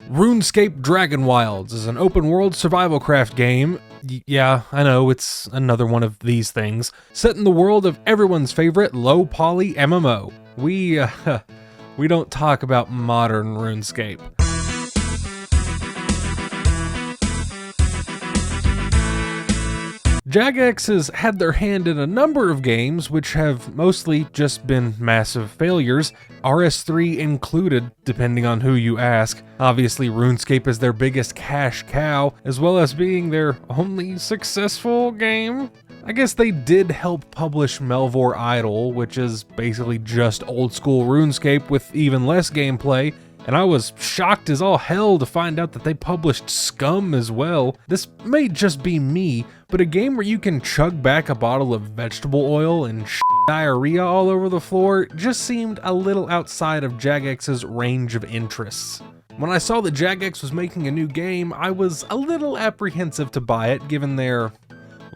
RuneScape Dragonwilds is an open-world survival craft game. Yeah, I know, it's another one of these things. Set in the world of everyone's favorite low-poly MMO. We don't talk about modern RuneScape. Jagex has had their hand in a number of games which have mostly just been massive failures, RS3 included, depending on who you ask. Obviously, RuneScape is their biggest cash cow, as well as being their only successful game. I guess they did help publish Melvor Idol, which is basically just old school RuneScape with even less gameplay. And I was shocked as all hell to find out that they published Scum as well. This may just be me, but a game where you can chug back a bottle of vegetable oil and diarrhea all over the floor just seemed a little outside of Jagex's range of interests. When I saw that Jagex was making a new game, I was a little apprehensive to buy it given their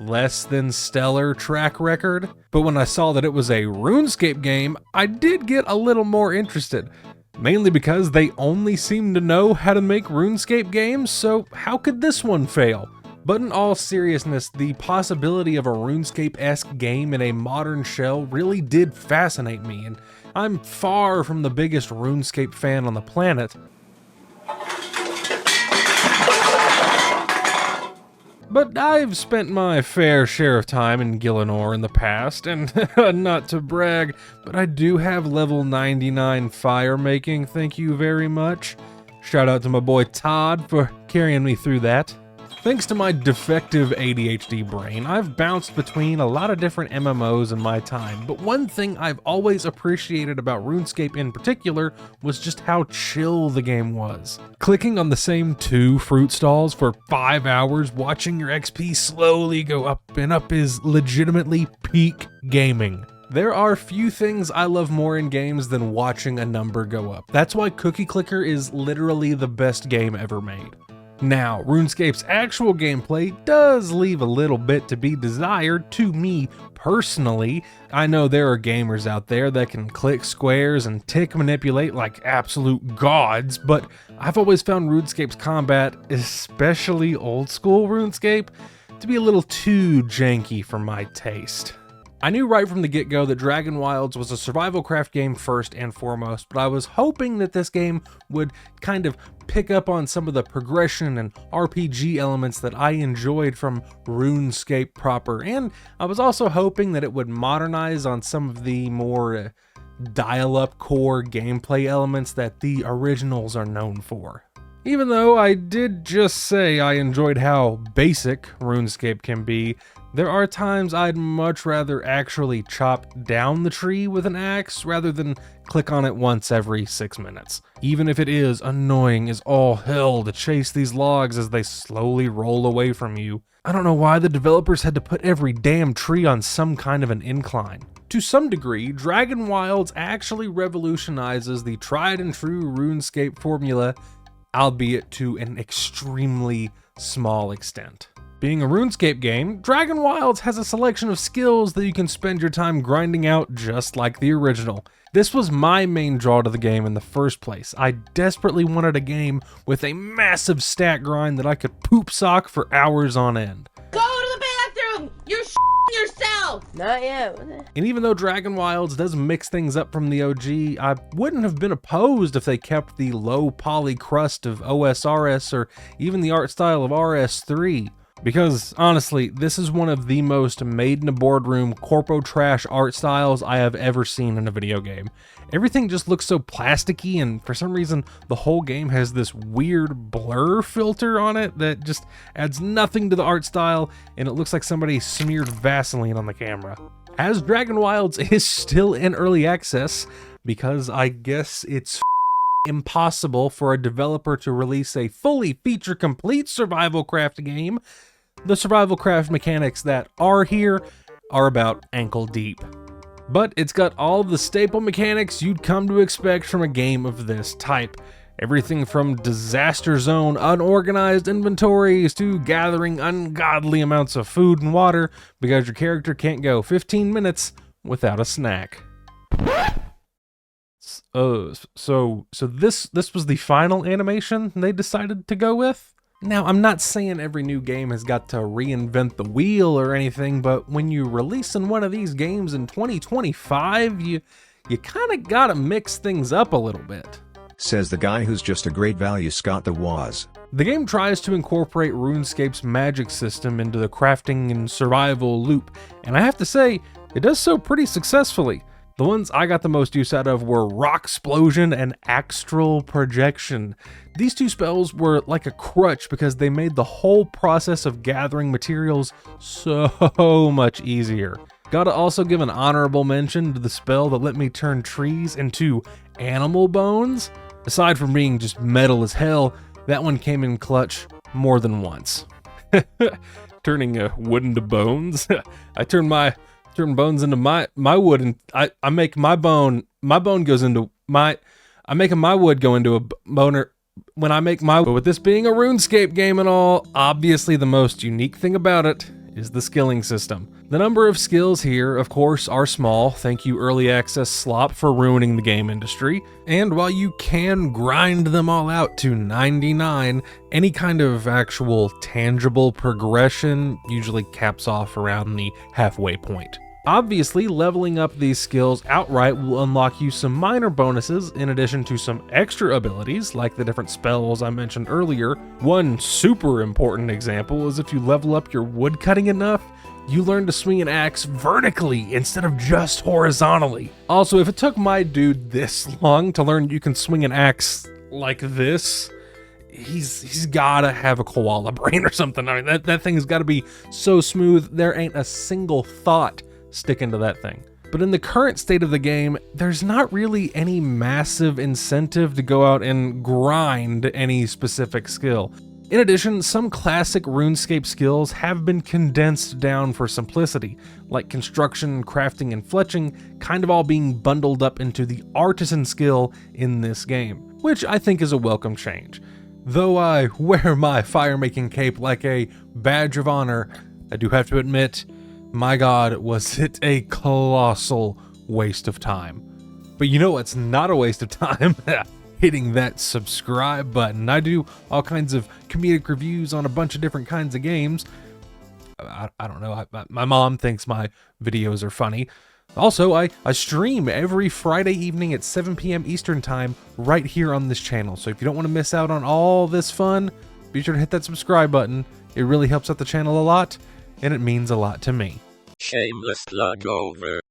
less than stellar track record. But when I saw that it was a RuneScape game, I did get a little more interested. Mainly because they only seem to know how to make RuneScape games, so how could this one fail? But in all seriousness, the possibility of a RuneScape-esque game in a modern shell really did fascinate me, and I'm far from the biggest RuneScape fan on the planet. But I've spent my fair share of time in Gielinor in the past, and not to brag, but I do have level 99 fire making, thank you very much. Shout out to my boy Todd for carrying me through that. Thanks to my defective ADHD brain, I've bounced between a lot of different MMOs in my time, but one thing I've always appreciated about RuneScape in particular was just how chill the game was. Clicking on the same 2 fruit stalls for 5 hours, watching your XP slowly go up and up is legitimately peak gaming. There are few things I love more in games than watching a number go up. That's why Cookie Clicker is literally the best game ever made. Now, RuneScape's actual gameplay does leave a little bit to be desired to me personally. I know there are gamers out there that can click squares and tick manipulate like absolute gods, but I've always found RuneScape's combat, especially old school RuneScape, to be a little too janky for my taste. I knew right from the get-go that Dragonwilds was a survival craft game first and foremost, but I was hoping that this game would kind of pick up on some of the progression and RPG elements that I enjoyed from RuneScape proper, and I was also hoping that it would modernize on some of the more dial-up core gameplay elements that the originals are known for. Even though I did just say I enjoyed how basic RuneScape can be, there are times I'd much rather actually chop down the tree with an axe rather than click on it once every 6 minutes. Even if it is annoying as all hell to chase these logs as they slowly roll away from you. I don't know why the developers had to put every damn tree on some kind of an incline. To some degree, Dragonwilds actually revolutionizes the tried and true RuneScape formula, albeit to an extremely small extent. Being a RuneScape game, Dragonwilds has a selection of skills that you can spend your time grinding out just like the original. This was my main draw to the game in the first place. I desperately wanted a game with a massive stat grind that I could poop sock for hours on end. Go to the bathroom! You're yourself! Not yet. And even though Dragonwilds does mix things up from the OG, I wouldn't have been opposed if they kept the low poly crust of OSRS or even the art style of RS3. Because, honestly, this is one of the most made-in-a-boardroom corpo trash art styles I have ever seen in a video game. Everything just looks so plasticky, and for some reason, the whole game has this weird blur filter on it that just adds nothing to the art style, and it looks like somebody smeared Vaseline on the camera. As Dragonwilds is still in early access, because I guess it's impossible for a developer to release a fully feature-complete survival craft game, the survival craft mechanics that are here are about ankle deep. But it's got all of the staple mechanics you'd come to expect from a game of this type. Everything from disaster zone unorganized inventories to gathering ungodly amounts of food and water because your character can't go 15 minutes without a snack. So this was the final animation they decided to go with? Now, I'm not saying every new game has got to reinvent the wheel or anything, but when you releasing one of these games in 2025, you kind of gotta mix things up a little bit. Says the guy who's just a great value Scott the Waz. The game tries to incorporate RuneScape's magic system into the crafting and survival loop, and I have to say, it does so pretty successfully. The ones I got the most use out of were Rocksplosion and Astral Projection. These two spells were like a crutch because they made the whole process of gathering materials so much easier. Gotta also give an honorable mention to the spell that let me turn trees into animal bones. Aside from being just metal as hell, that one came in clutch more than once. Turning wood into bones. I turn bones into my wood, and I make my bone goes into my, I'm making my wood go into a boner when I make my wood. With this being a RuneScape game and all, obviously the most unique thing about it is the skilling system. The number of skills here, of course, are small. Thank you Early Access Slop for ruining the game industry. And while you can grind them all out to 99, any kind of actual tangible progression usually caps off around the halfway point. Obviously, leveling up these skills outright will unlock you some minor bonuses in addition to some extra abilities like the different spells I mentioned earlier. One super important example is if you level up your woodcutting enough, you learn to swing an axe vertically instead of just horizontally. Also, if it took my dude this long to learn you can swing an axe like this, he's gotta have a koala brain or something. I mean, that thing's gotta be so smooth, there ain't a single thought sticking to that thing. But in the current state of the game, there's not really any massive incentive to go out and grind any specific skill. In addition, some classic RuneScape skills have been condensed down for simplicity, like construction, crafting, and fletching, kind of all being bundled up into the artisan skill in this game, which I think is a welcome change. Though I wear my fire-making cape like a badge of honor, I do have to admit, my god, was it a colossal waste of time. But you know what's not a waste of time? Hitting that subscribe button. I do all kinds of comedic reviews on a bunch of different kinds of games. I don't know, my mom thinks my videos are funny. Also, I stream every Friday evening at 7 p.m. Eastern time right here on this channel. So if you don't want to miss out on all this fun, be sure to hit that subscribe button. It really helps out the channel a lot, and it means a lot to me. Shameless plug over.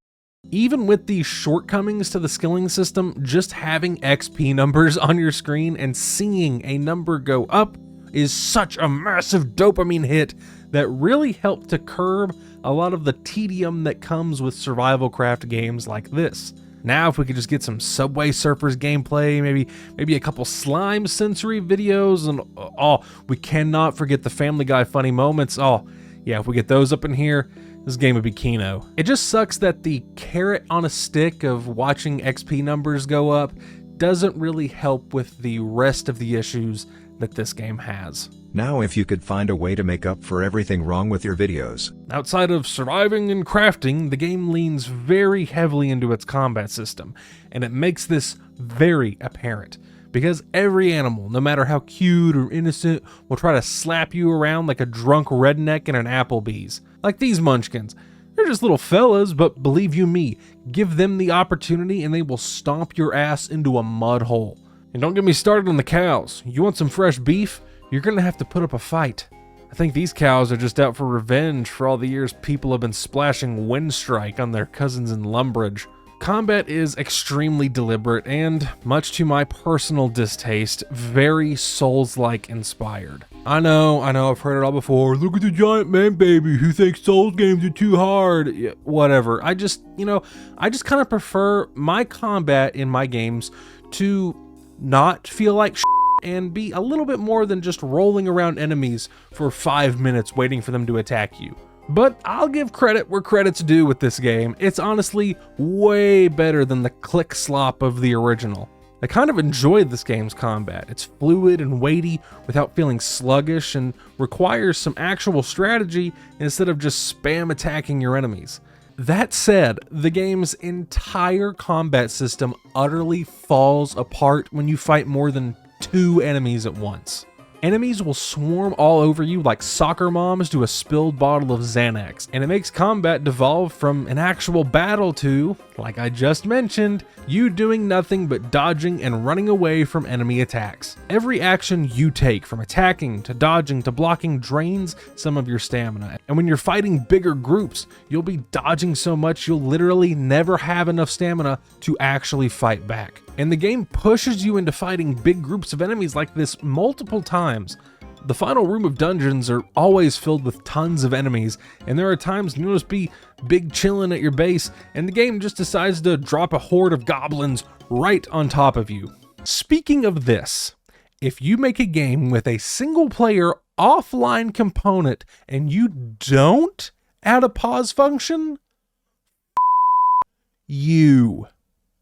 Even with the shortcomings to the skilling system, just having XP numbers on your screen and seeing a number go up is such a massive dopamine hit that really helped to curb a lot of the tedium that comes with survival craft games like this. Now, if we could just get some Subway Surfers gameplay, maybe a couple slime sensory videos, and oh, we cannot forget the Family Guy funny moments. Oh, yeah, if we get those up in here, this game would be Kino. It just sucks that the carrot on a stick of watching XP numbers go up doesn't really help with the rest of the issues that this game has. Now if you could find a way to make up for everything wrong with your videos. Outside of surviving and crafting, the game leans very heavily into its combat system, and it makes this very apparent. Because every animal, no matter how cute or innocent, will try to slap you around like a drunk redneck in an Applebee's. Like these munchkins. They're just little fellas, but believe you me, give them the opportunity and they will stomp your ass into a mud hole. And don't get me started on the cows. You want some fresh beef? You're gonna have to put up a fight. I think these cows are just out for revenge for all the years people have been splashing Windstrike on their cousins in Lumbridge. Combat is extremely deliberate and, much to my personal distaste, very Souls-like inspired. I know, I've heard it all before. Look at the giant man baby who thinks Souls games are too hard. Yeah, whatever. I just kind of prefer my combat in my games to not feel like and be a little bit more than just rolling around enemies for 5 minutes waiting for them to attack you. But I'll give credit where credit's due with this game. It's honestly way better than the click slop of the original. I kind of enjoyed this game's combat. It's fluid and weighty without feeling sluggish and requires some actual strategy instead of just spam attacking your enemies. That said, the game's entire combat system utterly falls apart when you fight more than 2 enemies at once. Enemies will swarm all over you like soccer moms do a spilled bottle of Xanax, and it makes combat devolve from an actual battle to, like I just mentioned, you doing nothing but dodging and running away from enemy attacks. Every action you take, from attacking to dodging to blocking, drains some of your stamina, and when you're fighting bigger groups, you'll be dodging so much you'll literally never have enough stamina to actually fight back. And the game pushes you into fighting big groups of enemies like this multiple times. The final room of dungeons are always filled with tons of enemies, and there are times you'll just be big chillin' at your base, and the game just decides to drop a horde of goblins right on top of you. Speaking of this, if you make a game with a single player offline component and you don't add a pause function,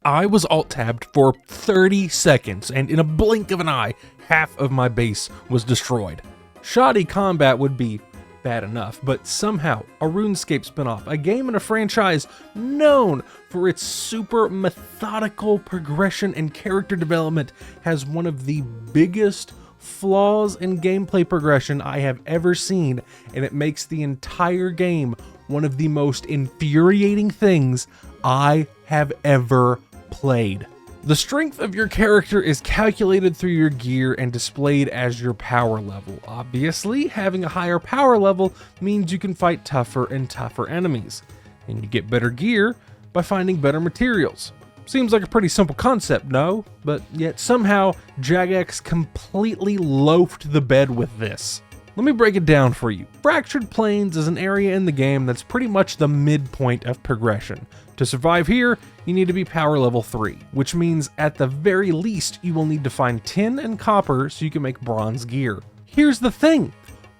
I was alt-tabbed for 30 seconds, and in a blink of an eye, half of my base was destroyed. Shoddy combat would be bad enough, but somehow a RuneScape spinoff, a game and a franchise known for its super methodical progression and character development, has one of the biggest flaws in gameplay progression I have ever seen, and it makes the entire game one of the most infuriating things I have ever played. The strength of your character is calculated through your gear and displayed as your power level. Obviously, having a higher power level means you can fight tougher and tougher enemies, and you get better gear by finding better materials. Seems like a pretty simple concept, no? But yet somehow Jagex completely loafed the bed with this. Let me break it down for you. Fractured Plains is an area in the game that's pretty much the midpoint of progression. To survive here, you need to be power level 3, which means at the very least you will need to find tin and copper so you can make bronze gear. Here's the thing,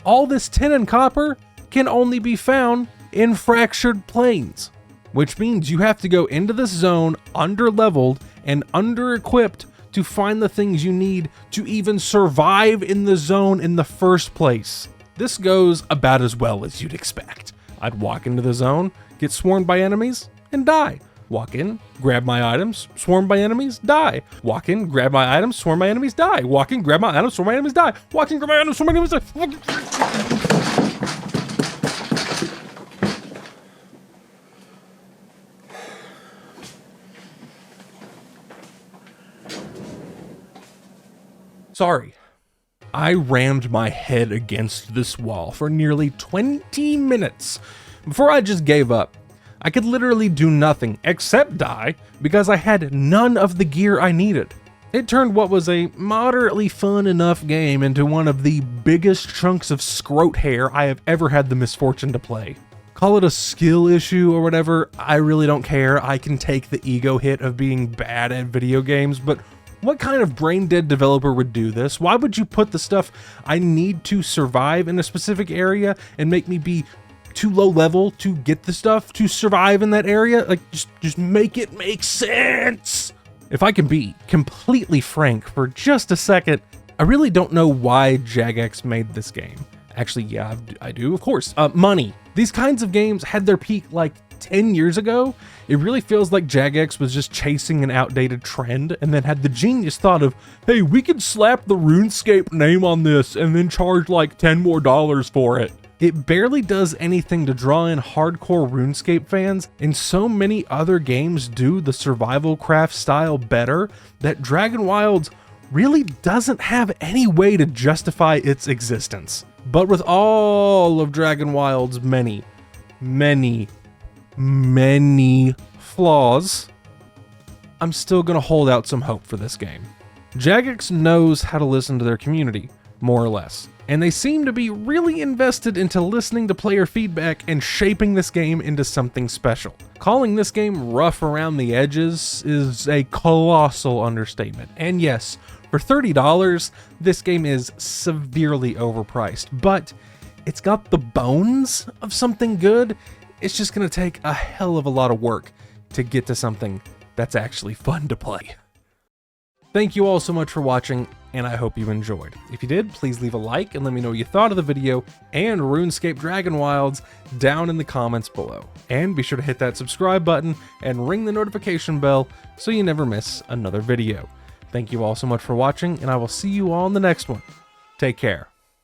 all this tin and copper can only be found in Fractured Plains, which means you have to go into this zone under-leveled and under-equipped to find the things you need to even survive in the zone in the first place. This goes about as well as you'd expect. I'd walk into the zone, get swarmed by enemies, and die. Walk in, grab my items, swarmed by enemies, die. Walk in, grab my items, swarmed by enemies, die. Walk in, grab my items, swarmed by enemies, die. Walk in, grab my items, swarmed by enemies, die. Sorry. I rammed my head against this wall for nearly 20 minutes before I just gave up. I could literally do nothing except die because I had none of the gear I needed. It turned what was a moderately fun enough game into one of the biggest chunks of scrote hair I have ever had the misfortune to play. Call it a skill issue or whatever, I really don't care. I can take the ego hit of being bad at video games, but what kind of brain-dead developer would do this? Why would you put the stuff I need to survive in a specific area and make me be too low level to get the stuff to survive in that area? Like, just make it make sense! If I can be completely frank for just a second, I really don't know why Jagex made this game. Actually, yeah, I do, of course. Money. These kinds of games had their peak like 10 years ago. It really feels like Jagex was just chasing an outdated trend and then had the genius thought of, hey, we could slap the RuneScape name on this and then charge like $10 more for it. It barely does anything to draw in hardcore RuneScape fans, and so many other games do the survival craft style better that Dragonwilds really doesn't have any way to justify its existence. But with all of Dragonwilds' many flaws, I'm still gonna hold out some hope for this game. Jagex knows how to listen to their community, more or less, and they seem to be really invested into listening to player feedback and shaping this game into something special. Calling this game rough around the edges is a colossal understatement, and yes, for $30, this game is severely overpriced, but it's got the bones of something good. It's just gonna take a hell of a lot of work to get to something that's actually fun to play. Thank you all so much for watching, and I hope you enjoyed. If you did, please leave a like and let me know what you thought of the video and RuneScape Dragonwilds down in the comments below. And be sure to hit that subscribe button and ring the notification bell so you never miss another video. Thank you all so much for watching, and I will see you all in the next one. Take care.